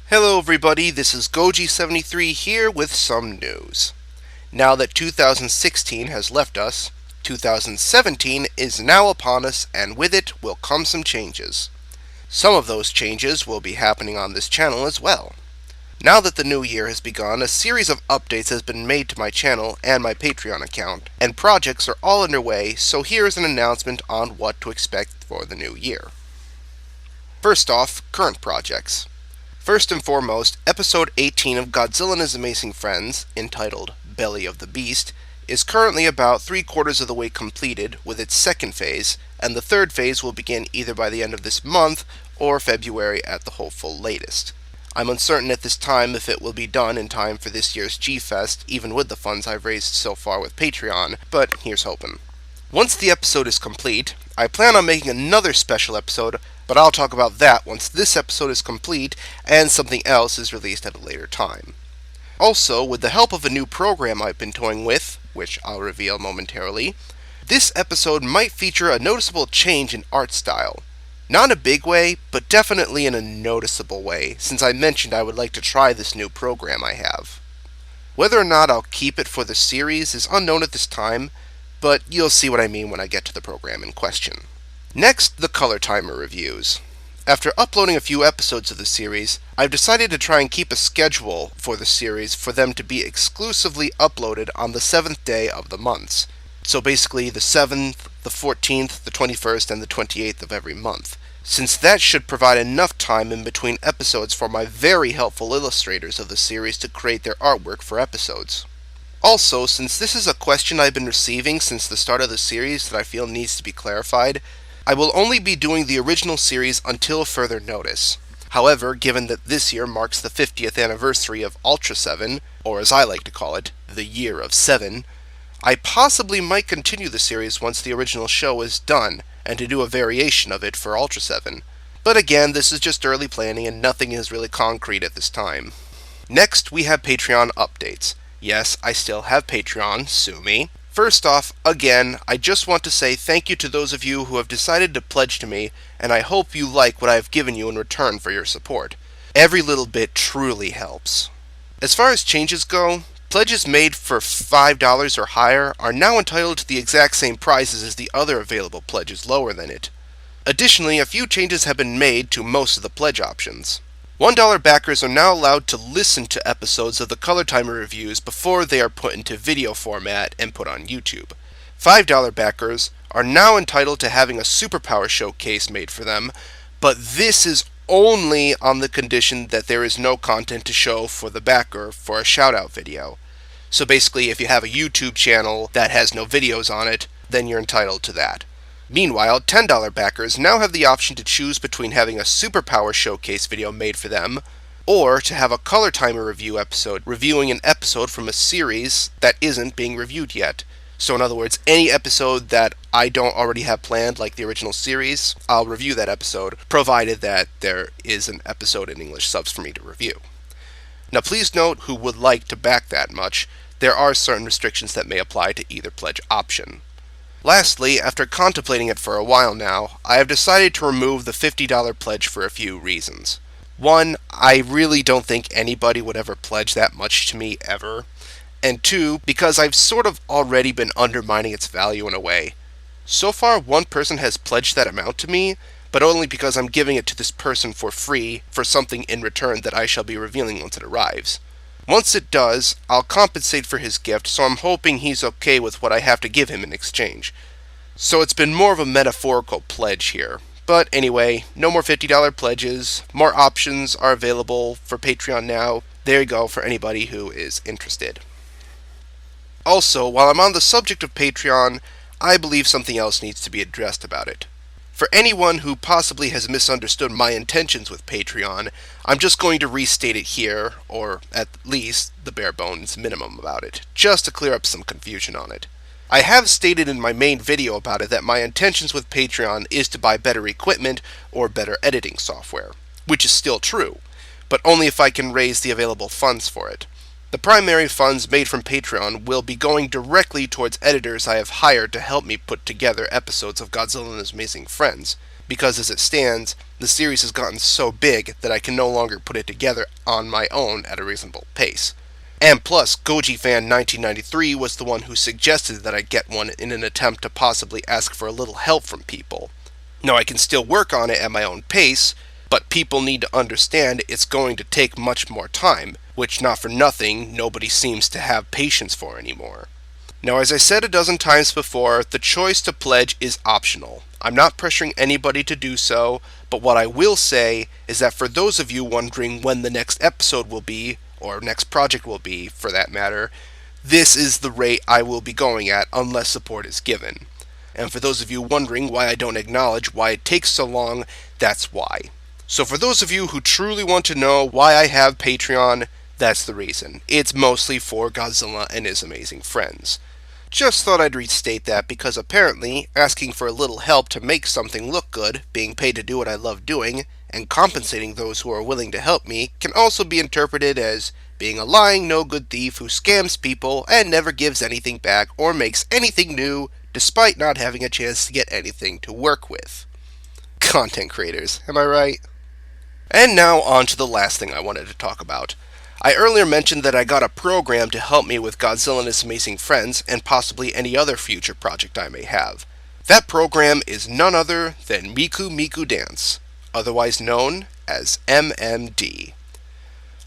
Hello everybody, this is Goji73 here with some news. Now that 2016 has left us, 2017 is now upon us, and with it will come some changes. Some of those changes will be happening on this channel as well. Now that the new year has begun, a series of updates has been made to my channel and my Patreon account, and projects are all underway, so here is an announcement on what to expect for the new year. First off, current projects. First and foremost, episode 18 of Godzilla and His Amazing Friends, entitled Belly of the Beast, is currently about 3/4 of the way completed with its second phase, and the third phase will begin either by the end of this month or February at the hopeful latest. I'm uncertain at this time if it will be done in time for this year's G-Fest, even with the funds I've raised so far with Patreon, but here's hoping. Once the episode is complete, I plan on making another special episode, but I'll talk about that once this episode is complete and something else is released at a later time. Also, with the help of a new program I've been toying with, which I'll reveal momentarily, this episode might feature a noticeable change in art style. Not in a big way, but definitely in a noticeable way, since I mentioned I would like to try this new program I have. Whether or not I'll keep it for the series is unknown at this time, but you'll see what I mean when I get to the program in question. Next, the color timer reviews. After uploading a few episodes of the series, I've decided to try and keep a schedule for the series for them to be exclusively uploaded on the 7th day of the months. So basically the 7th, the 14th, the 21st, and the 28th of every month, since that should provide enough time in between episodes for my very helpful illustrators of the series to create their artwork for episodes. Also, since this is a question I've been receiving since the start of the series that I feel needs to be clarified, I will only be doing the original series until further notice. However, given that this year marks the 50th anniversary of Ultra 7, or as I like to call it, the Year of 7, I possibly might continue the series once the original show is done, and to do a variation of it for Ultra 7. But again, this is just early planning and nothing is really concrete at this time. Next, we have Patreon updates. Yes, I still have Patreon, sue me. First off, again, I just want to say thank you to those of you who have decided to pledge to me, and I hope you like what I have given you in return for your support. Every little bit truly helps. As far as changes go, pledges made for $5 or higher are now entitled to the exact same prizes as the other available pledges lower than it. Additionally, a few changes have been made to most of the pledge options. $1 backers are now allowed to listen to episodes of the Color Timer reviews before they are put into video format and put on YouTube. $5 backers are now entitled to having a Superpower Showcase made for them, but this is only on the condition that there is no content to show for the backer for a shoutout video. So basically, if you have a YouTube channel that has no videos on it, then you're entitled to that. Meanwhile, $10 backers now have the option to choose between having a Superpower Showcase video made for them, or to have a Color Timer review episode reviewing an episode from a series that isn't being reviewed yet. So in other words, any episode that I don't already have planned, like the original series, I'll review that episode, provided that there is an episode in English subs for me to review. Now please note who would like to back that much, there are certain restrictions that may apply to either pledge option. Lastly, after contemplating it for a while now, I have decided to remove the $50 pledge for a few reasons. One, I really don't think anybody would ever pledge that much to me ever. And two, because I've sort of already been undermining its value in a way. So far, one person has pledged that amount to me, but only because I'm giving it to this person for free for something in return that I shall be revealing once it arrives. Once it does, I'll compensate for his gift, so I'm hoping he's okay with what I have to give him in exchange. So it's been more of a metaphorical pledge here. But anyway, no more $50 pledges, more options are available for Patreon now. There you go for anybody who is interested. Also, while I'm on the subject of Patreon, I believe something else needs to be addressed about it. For anyone who possibly has misunderstood my intentions with Patreon, I'm just going to restate it here, or at least the bare bones minimum about it, just to clear up some confusion on it. I have stated in my main video about it that my intentions with Patreon is to buy better equipment or better editing software, which is still true, but only if I can raise the available funds for it. The primary funds made from Patreon will be going directly towards editors I have hired to help me put together episodes of Godzilla and His Amazing Friends, because as it stands, The series has gotten so big that I can no longer put it together on my own at a reasonable pace. And plus, Goji Fan 1993 was the one who suggested that I get one in an attempt to possibly ask for a little help from people. Now, I can still work on it at my own pace, but people need to understand it's going to take much more time, which, not for nothing, nobody seems to have patience for anymore. Now, as I said a dozen times before, the choice to pledge is optional. I'm not pressuring anybody to do so, but what I will say is that for those of you wondering when the next episode will be, or next project will be, for that matter, this is the rate I will be going at unless support is given. And for those of you wondering why I don't acknowledge why it takes so long, that's why. So for those of you who truly want to know why I have Patreon, that's the reason. It's mostly for Godzilla and his amazing friends. Just thought I'd restate that because apparently asking for a little help to make something look good, being paid to do what I love doing, and compensating those who are willing to help me can also be interpreted as being a lying, no-good thief who scams people and never gives anything back or makes anything new despite not having a chance to get anything to work with. Content creators, am I right? And now on to the last thing I wanted to talk about. I earlier mentioned that I got a program to help me with Godzilla and his amazing friends and possibly any other future project I may have. That program is none other than Miku Miku Dance, otherwise known as MMD.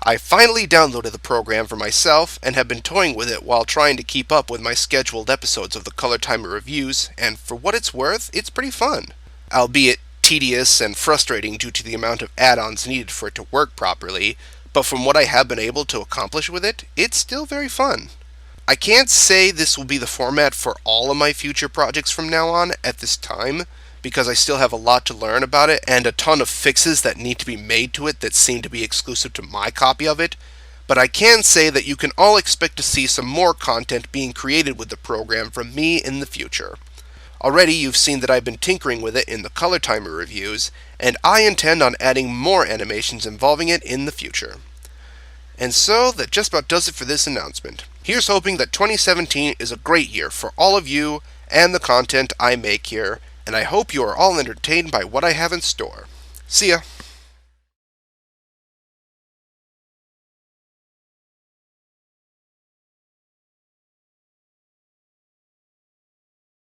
I finally downloaded the program for myself and have been toying with it while trying to keep up with my scheduled episodes of the Color Timer reviews, and for what it's worth, it's pretty fun. Albeit tedious and frustrating due to the amount of add-ons needed for it to work properly, but from what I have been able to accomplish with it, it's still very fun. I can't say this will be the format for all of my future projects from now on at this time, because I still have a lot to learn about it and a ton of fixes that need to be made to it that seem to be exclusive to my copy of it, but I can say that you can all expect to see some more content being created with the program from me in the future. Already you've seen that I've been tinkering with it in the Color Timer reviews, and I intend on adding more animations involving it in the future. And so, that just about does it for this announcement. Here's hoping that 2017 is a great year for all of you and the content I make here, and I hope you are all entertained by what I have in store. See ya!